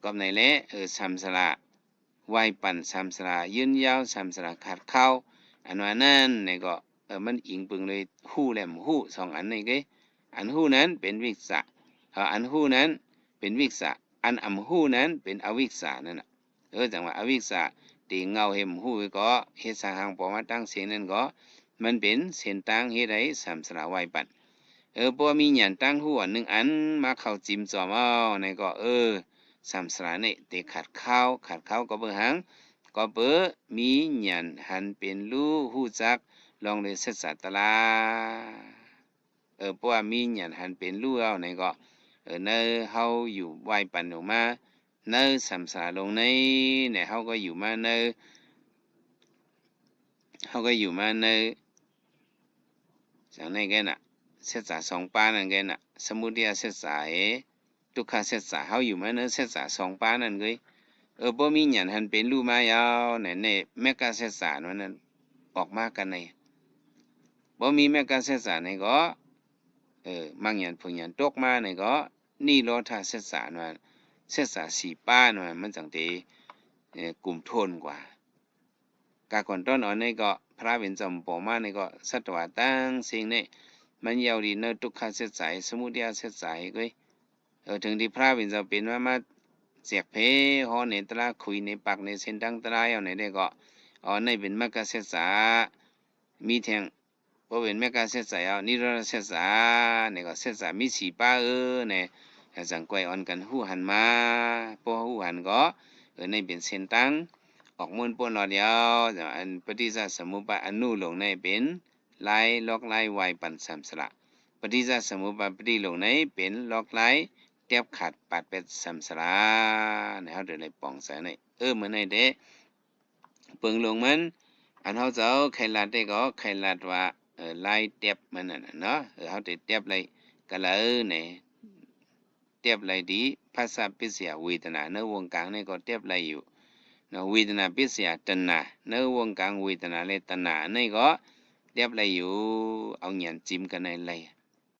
ก็ในเละสามสระไวปั่นสามสระยืนยาวสามสระขาดเข้าอันว่านั่นในก็มันอิงปึงเลยหู้แหลมหู้สองอันนี่ก็อันหู้นั้นเป็นวิกษะอันหู้นั้นเป็นวิกษะอันอำหู้นั้นเป็นอวิกษะนั่นน่ะจังว่าอวิกษะตีเงาเห็มหู้ก็เฮ็ดสร้างหางปอมาตั้งเสียงนั่นก็มันเป็นเส้นตั้งเฮ็ดให้สามสระไวปั่นบ่มีหยันตั้งหู้อันหนึ่งอันมาเข้าจิ้มจอมเอาในก็สามสระนี่ตีขัดเข้าก็เบิ่งหังก็เบิ่มีหยันหันเป็นรู้ฮู้จักลองเลยศึกษาตะลาเพราะว่ามีหยันหันเป็นรู้เอาในก็เนอเฮาอยู่ไวปั่นออกมาเนอสามสระลงในเนี่ยเฮาก็อยู่มาเนอจังได๋แกน่ะศึกษาสองปานนั่นแกน่ะสมุทัยศึกษาทุกขศึกษาเฮาอยู่มาเนอศึกษาสองปานนั่นเกยบ่มีหยันหันเป็นรู้มายาวเนี่ยแม้กะศึกษานั้นออกมากันในบ่มีแม้กะศึกษาในก็มังหยันผงหยันตกมาในก็นี่โลทาศึกษานั้นศึกษาสี่ป้านั้นมันจังได๋กลุ่มโทนกว่ากะก่อนต้นในก็พระเว้นจำปอมาในก็สัตวะตั้งสิ่งนี้มันยาวดีเนอทุกขศึกษาสมุทัยศึกษาก็ถึงที่พระเว้นจะเป็นว่ามาเสียกเพฮอในตราคุยในปากในเส้นดังตราเอาในได้ก็ในเป็นมรรคศึกษามีแทงบ่เป็นมรรคศึกษาเอานิโรธศึกษาเนี่ยก็ศึกษามีสี่ป้าเนี่ยจังก้อยอ่อนกันฮู้หันมาพอฮู้หันก็ในเป็นเส้นตั้งออกมูลป่นหลอดเดียวอันปฏิจจสมุปบาทอนุลงในเป็นลายล็อกลายไวปั่นสามสระปฏิจจสมุปบาทปฏิลงในเป็นล็อกลายเตียบขัดปัดเป็ดสามสระเนี่ยเฮาเดินในป่องใส่ในเหมือนในเด้เปิงลงมันอันเฮาจะเอาไขลัดได้ก็ไขลัดว่าลายเตียบมันน่ะเนาะเฮาได้เตียบเลยก็เลยเนี่ยเตียบเลยดีภาษาปิเสียเวทนาในวงกลางนี่ก็เตียบเลยอยู่เวทนาปิเสียตัณหาในวงกลางเวทนาและตัณหานี่ก็เตียบเลยอยู่เอาหยันจิ้มกันในเลย